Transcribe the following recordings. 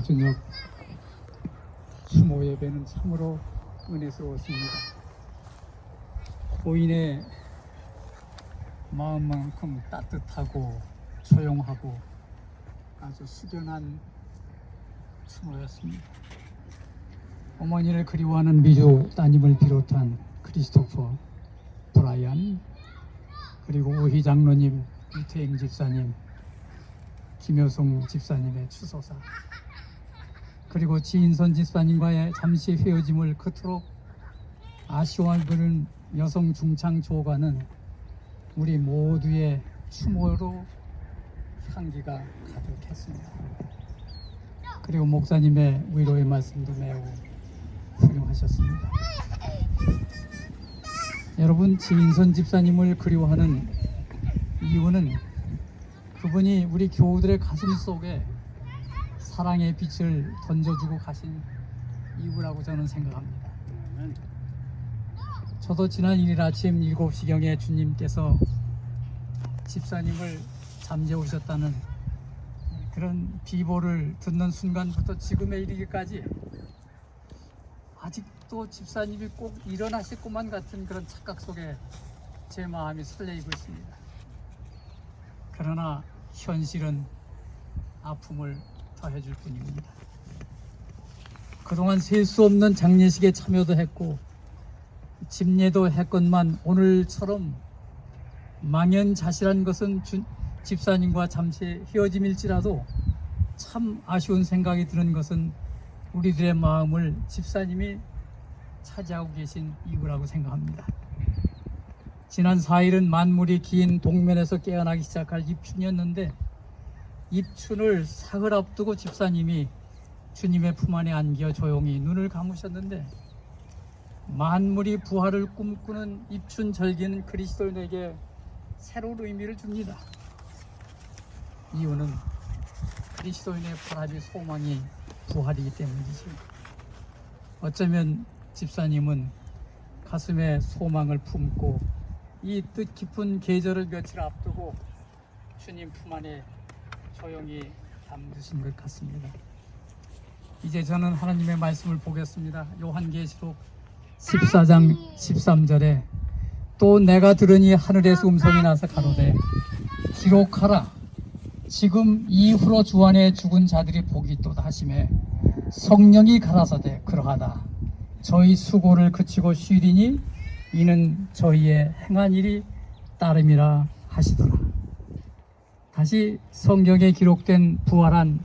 저녁 추모 예배는 참으로 은혜스러웠습니다. 고인의 마음만큼 따뜻하고 조용하고 아주 숙연한 추모였습니다. 어머니를 그리워하는 미주 따님을 비롯한 크리스토퍼, 브라이언, 그리고 오희 장로님, 이태행 집사님, 김효성 집사님의 추소사, 그리고 지인선 집사님과의 잠시 헤어짐을 그토록 아쉬워하는 여성 중창 조가는 우리 모두의 추모로 향기가 가득했습니다. 그리고 목사님의 위로의 말씀도 매우 훌륭하셨습니다. 여러분, 지인선 집사님을 그리워하는 이유는 그분이 우리 교우들의 가슴 속에 사랑의 빛을 던져주고 가신 이유라고 저는 생각합니다. 저도 지난 1일 아침 7시경에 주님께서 집사님을 잠재우셨다는 그런 비보를 듣는 순간부터 지금에 이르기까지 아직도 집사님이 꼭 일어나실 것만 같은 그런 착각 속에 제 마음이 설레이고 있습니다. 그러나 현실은 아픔을 더해줄 뿐입니다. 그동안 셀 수 없는 장례식에 참여도 했고 집례도 했건만 오늘처럼 망연자실한 것은 집사님과 잠시 헤어짐일지라도 참 아쉬운 생각이 드는 것은 우리들의 마음을 집사님이 차지하고 계신 이유라고 생각합니다. 지난 4일은 만물이 긴 동면에서 깨어나기 시작할 입춘이었는데 입춘을 사흘 앞두고 집사님이 주님의 품 안에 안겨 조용히 눈을 감으셨는데 만물이 부활을 꿈꾸는 입춘 절기는 그리스도인에게 새로운 의미를 줍니다. 이유는 그리스도인의 바람이 소망이 부활이기 때문이죠. 어쩌면 집사님은 가슴에 소망을 품고 이 뜻깊은 계절을 며칠 앞두고 주님 품 안에 조용히 잠드신 것 같습니다. 이제 저는 하나님의 말씀을 보겠습니다. 요한계시록 14장 13절에 또 내가 들으니 하늘에서 음성이 나서 가로되 기록하라. 지금 이후로 주 안에 죽은 자들이 복이 있도다 하시매 성령이 가라사대 그러하다. 저희 수고를 그치고 쉬리니 이는 저희의 행한 일이 따름이라 하시더라. 다시 성경에 기록된 부활한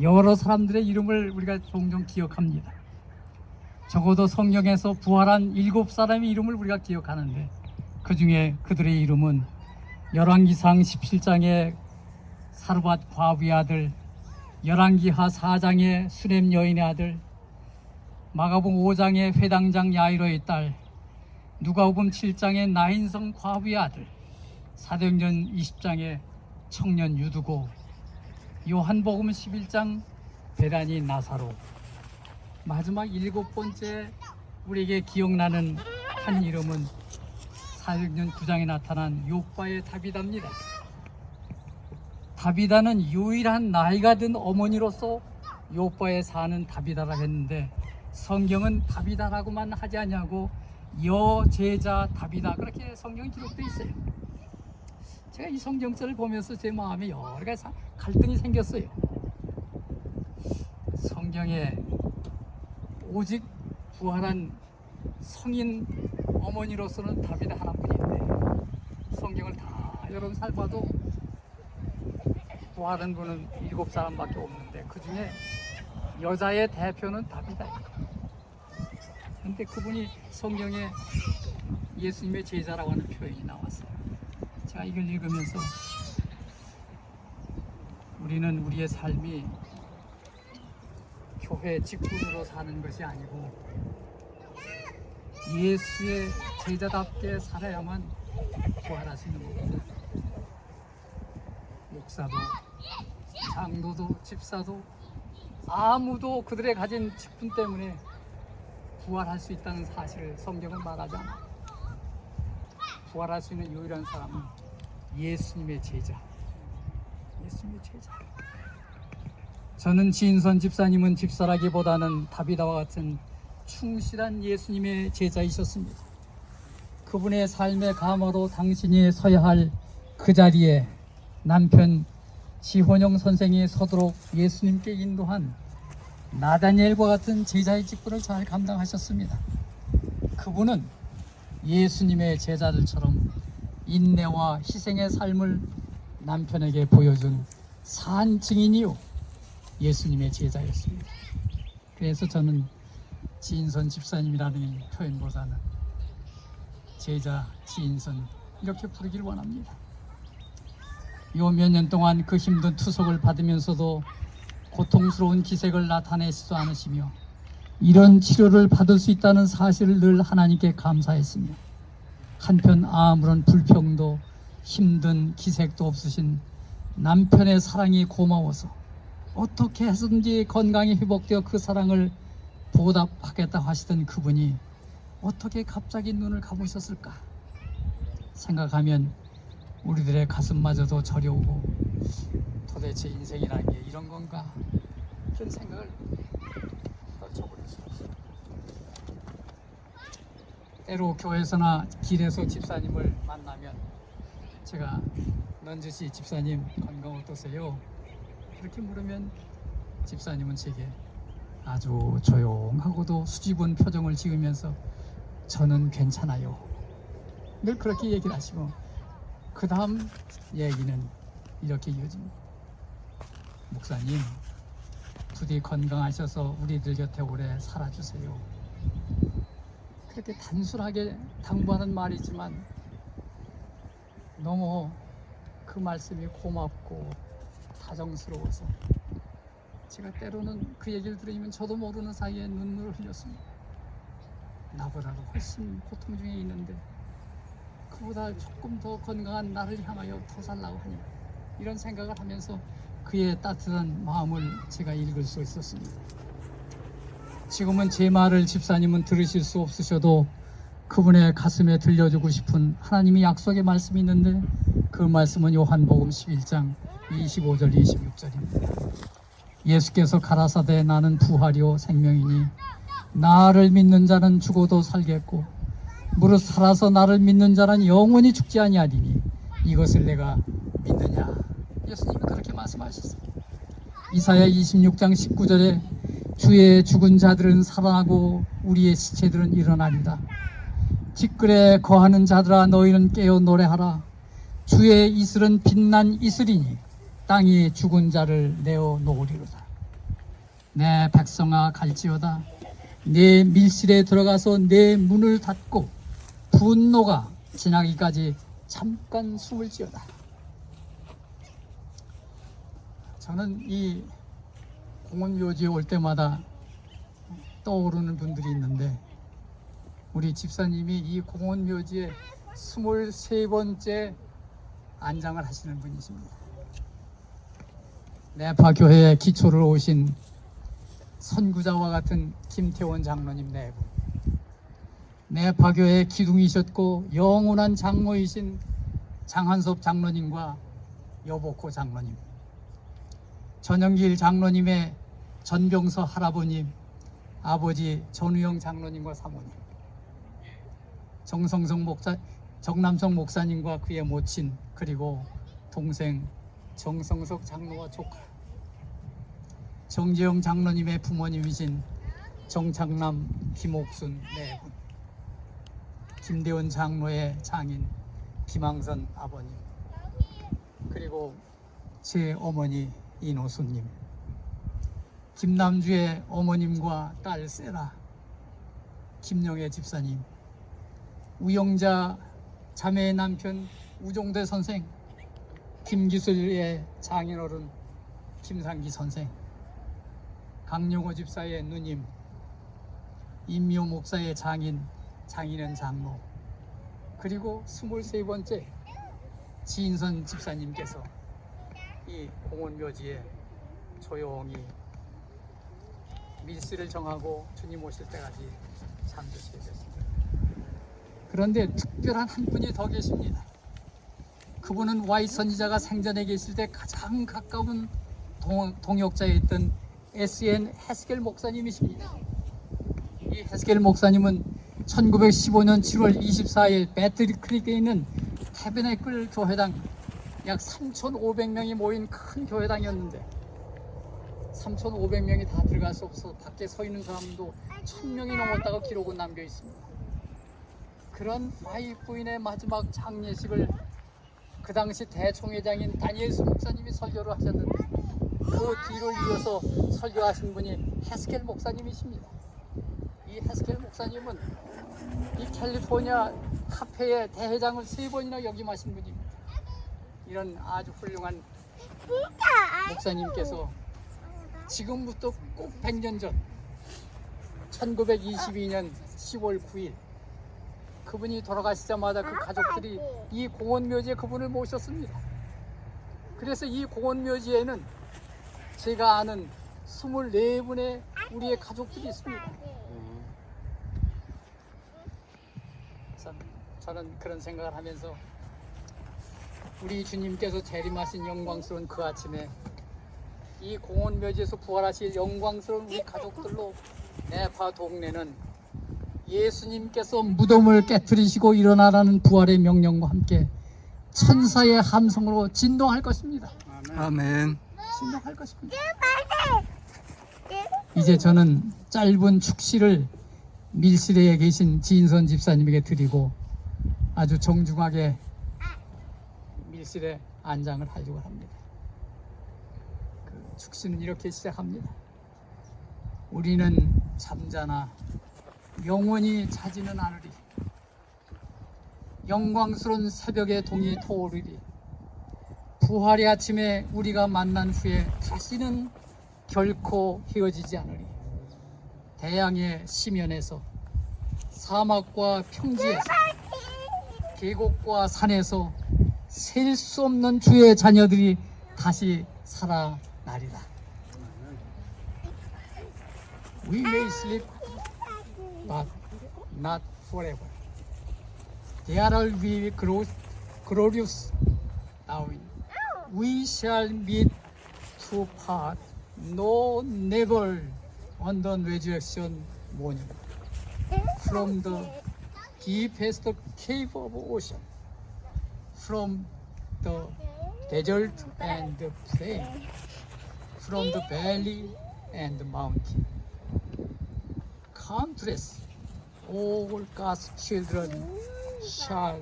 여러 사람들의 이름을 우리가 종종 기억합니다. 적어도 성경에서 부활한 7사람의 이름을 우리가 기억하는데 그 중에 그들의 이름은 열왕기상 17장의 사르밧 과부의 아들, 열왕기하 4장의 수렘 여인의 아들, 마가복음 5장의 회당장 야이로의 딸, 누가복음 7장의 나인성 과부의 아들, 사도행전 20장의 청년 유두고, 요한복음 11장 베다니 나사로, 마지막 7번째 우리에게 기억나는 한 이름은 사도행전 9장에 나타난 욥바의 다비다입니다. 다비다는 유일한 나이가 든 어머니로서 욥바에 사는 다비다라 했는데 성경은 다비다라고만 하지 않냐고 여제자 다비다 그렇게 성경이 기록되어 있어요. 제가 이 성경절을 보면서 제 마음에 여러 가지 갈등이 생겼어요. 성경에 오직 부활한 성인 어머니로서는 다비다 하나뿐인데 성경을 다 여러분 살봐도 부활한 분은 7사람밖에 없는데 그 중에 여자의 대표는 다비다예요. 근데 그분이 성경에 예수님의 제자라고 하는 표현이 나왔어요. 제가 이걸 읽으면서 우리는 우리의 삶이 교회 직분으로 사는 것이 아니고 예수의 제자답게 살아야만 부활할 수 있는 겁니다. 목사도 장로도 집사도 아무도 그들의 가진 직분 때문에 부활할 수 있다는 사실을 성경은 말하지 않아요. 부활할 수 있는 유일한 사람은 예수님의 제자. 예수님의 제자. 저는 지인선 집사님은 집사라기보다는 다비다와 같은 충실한 예수님의 제자이셨습니다. 그분의 삶의 가마로 당신이 서야 할 그 자리에 남편 지혼영 선생이 서도록 예수님께 인도한 나다니엘과 같은 제자의 직분을 잘 감당하셨습니다. 그분은 예수님의 제자들처럼 인내와 희생의 삶을 남편에게 보여준 산 증인이요 예수님의 제자였습니다. 그래서 저는 지인선 집사님이라는 표현보다는 제자 지인선 이렇게 부르기를 원합니다. 요 몇 년 동안 그 힘든 투석을 받으면서도 고통스러운 기색을 나타내지도 않으시며 이런 치료를 받을 수 있다는 사실을 늘 하나님께 감사했으며 한편 아무런 불평도 힘든 기색도 없으신 남편의 사랑이 고마워서 어떻게 해서든지 건강이 회복되어 그 사랑을 보답하겠다 하시던 그분이 어떻게 갑자기 눈을 감으셨을까 생각하면 우리들의 가슴마저도 저려오고 도대체 인생이라는 게 이런 건가 그런 생각을 떨쳐버릴 수 없어요. 때로 교회에서나 길에서 집사님을 만나면 제가 넌지시 집사님 건강 어떠세요? 그렇게 물으면 집사님은 제게 아주 조용하고도 수줍은 표정을 지으면서 저는 괜찮아요 늘 그렇게 얘기를 하시고 그 다음 얘기는 이렇게 이어집니다. 목사님 부디 건강하셔서 우리들 곁에 오래 살아주세요. 그렇게 단순하게 당부하는 말이지만 너무 그 말씀이 고맙고 다정스러워서 제가 때로는 그 얘기를 들으면 저도 모르는 사이에 눈물을 흘렸습니다. 나보다도 훨씬 고통 중에 있는데 그보다 조금 더 건강한 나를 향하여 더 살라고 하니 이런 생각을 하면서 그의 따뜻한 마음을 제가 읽을 수 있었습니다. 지금은 제 말을 집사님은 들으실 수 없으셔도 그분의 가슴에 들려주고 싶은 하나님의 약속의 말씀이 있는데 그 말씀은 요한복음 11장 25절 26절입니다. 예수께서 가라사대 나는 부활이요 생명이니 나를 믿는 자는 죽어도 살겠고 무릇 살아서 나를 믿는 자는 영원히 죽지 아니하리니 이것을 내가 믿느냐. 예수님은 그렇게 말씀하셨어요. 이사야 26장 19절에 주의 죽은 자들은 살아나고 우리의 시체들은 일어나리다. 티끌에 거하는 자들아 너희는 깨어 노래하라. 주의 이슬은 빛난 이슬이니 땅이 죽은 자를 내어 놓으리로다. 내 백성아 갈지어다. 내 밀실에 들어가서 내 문을 닫고 분노가 지나기까지 잠깐 숨을 지어다. 저는 이 공원묘지에 올 때마다 떠오르는 분들이 있는데 우리 집사님이 이 공원묘지에 23번째 안장을 하시는 분이십니다. 내파교회에 기초를 오신 선구자와 같은 김태원 장로님 네 분, 내파교회의 기둥이셨고 영원한 장로이신 장한섭 장로님과 여복호 장로님, 전영길 장로님의 전병서 할아버님, 아버지 전우영 장로님과 사모님, 정남성 목사님과 그의 모친, 그리고 동생 정성석 장로와 조카, 정재영 장로님의 부모님이신 정창남, 김옥순 네 분, 김대원 장로의 장인 김항선 아버님, 그리고 제 어머니 이노수님, 김남주의 어머님과 딸 세라, 김영애 집사님, 우영자 자매의 남편 우종대 선생, 김기술의 장인어른 김상기 선생, 강용호 집사의 누님, 임미호 목사의 장인 장인은 장로, 그리고 23번째 지인선 집사님께서 이 공원묘지에 조용히 밀수를 정하고 주님 오실 때까지 잠드시게 됐습니다. 그런데 특별한 한 분이 더 계십니다. 그분은 Y 선지자가 생전에 계실 때 가장 가까운 동역자였던 S.N. 헤스겔 목사님이십니다. 이 헤스겔 목사님은 1915년 7월 24일 배틀크릭에 있는 태베네클 교회당 약 3,500명이 모인 큰 교회당이었는데 3,500명이 다 들어갈 수 없어 밖에 서 있는 사람도 1,000명이 넘었다고 기록은 남겨 있습니다. 그런 마이 부인의 마지막 장례식을 그 당시 대총회장인 다니엘스 목사님이 설교를 하셨는데 그 뒤를 이어서 설교하신 분이 헤스겔 목사님이십니다. 이 헤스겔 목사님은 이 캘리포니아 합회의 대회장을 3번이나 역임하신 분입니다. 이런 아주 훌륭한 목사님께서 지금부터 꼭 100년 전 1922년 10월 9일 그분이 돌아가시자마자 그 가족들이 이 공원묘지에 그분을 모셨습니다. 그래서 이 공원묘지에는 제가 아는 24분의 우리의 가족들이 있습니다. 저는 그런 생각을 하면서 우리 주님께서 재림하신 영광스러운 그 아침에 이 공원묘지에서 부활하실 영광스러운 우리 가족들로 네파 동네는 예수님께서 무덤을 깨뜨리시고 일어나라는 부활의 명령과 함께 천사의 함성으로 진동할 것입니다. 아멘. 진동할 것입니다. 이제 저는 짧은 축시를 밀실에 계신 지인선 집사님에게 드리고 아주 정중하게 밀실에 안장을 하려고 합니다. 그 축시는 이렇게 시작합니다. 우리는 잠자나 영원히 자지는 않으리. 영광스러운 새벽의 동이 터오르리. 부활의 아침에 우리가 만난 후에 다시는 결코 헤어지지 않으리. 대양의 시면에서 사막과 평지에서 계곡과 산에서 셀 수 없는 주의 자녀들이 다시 살아나리라. We may sleep, but not forever. There will be glorious dawn. We shall meet to part, no never on the resurrection morning. From the deepest cave of ocean, from the desert and the plain, from the valley and the mountain. Countless, all God's children shall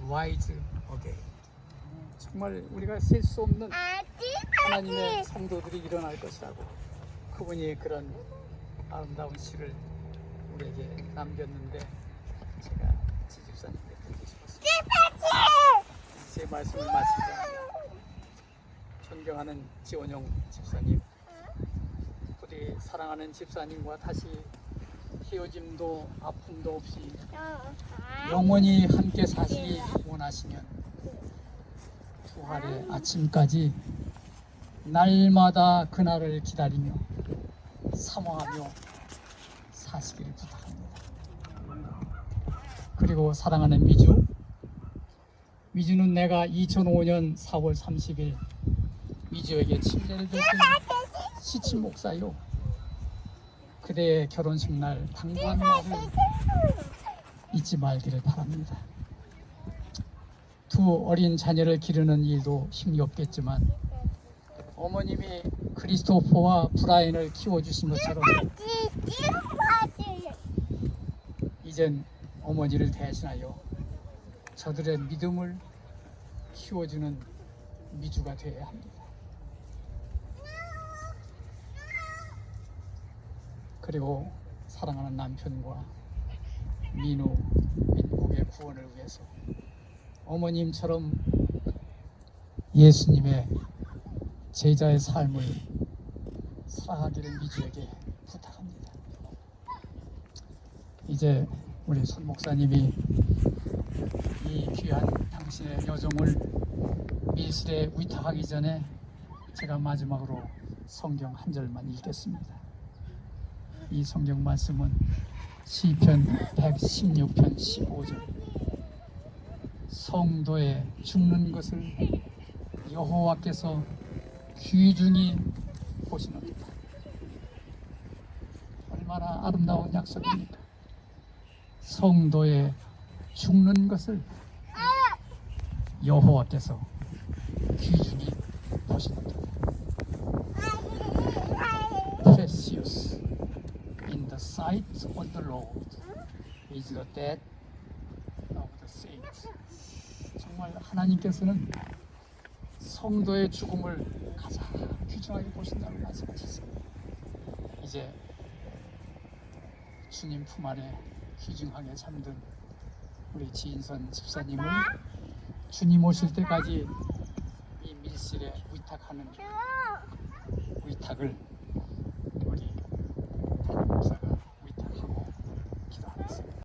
rise again. 정말 우리가 셀 수 없는 하나님의 성도들이 일어날 것이라고 그분이 그런 아름다운 시를 우리에게 남겼는데 제가 지집사님께 드리고 싶었습니다. 제 말씀을 마치자 존경하는 지원용 집사님, 우리 사랑하는 집사님과 다시 헤어짐도 아픔도 없이 영원히 함께 사시기 원하시면 부활의 아침까지 날마다 그날을 기다리며 사모하며 사시기를 부탁합니다. 그리고 사랑하는 미주는 내가 2005년 4월 30일 미주에게 침례를 줬던 시친 목사요. 그대의 결혼식 날 당부한 말을 잊지 말기를 바랍니다. 두 어린 자녀를 기르는 일도 힘겹겠지만 어머님이 크리스토퍼와 브라인을 키워주신 것처럼 이젠 어머니를 대신하여 저들의 믿음을 키워주는 미주가 되어야 합니다. 그리고 사랑하는 남편과 민국의 구원을 위해서 어머님처럼 예수님의 제자의 삶을 살아가기를 미주에게 부탁합니다. 이제 우리 손 목사님이 이 귀한 당신의 여정을 밀실에 위탁하기 전에 제가 마지막으로 성경 한 절만 읽겠습니다. 이 성경 말씀은 시편 116편 15절. 성도의 죽는 것을 여호와께서 귀중히 보시는다. 얼마나 아름다운 약속입니까? 성도의 죽는 것을 여호와께서 귀중히 보시는다. Precious in the sight of the Lord is the death of the saints. 정말 하나님께서는 성도의 죽음을 가장 귀중하게 보신다고 말씀하셨습니다. 이제 주님 품 안에 귀중하게 잠든 우리 지인선 집사님을 주님 오실 때까지 이 밀실에 위탁하는 위탁을 우리 담임 목사가 위탁하고 기도하겠습니다.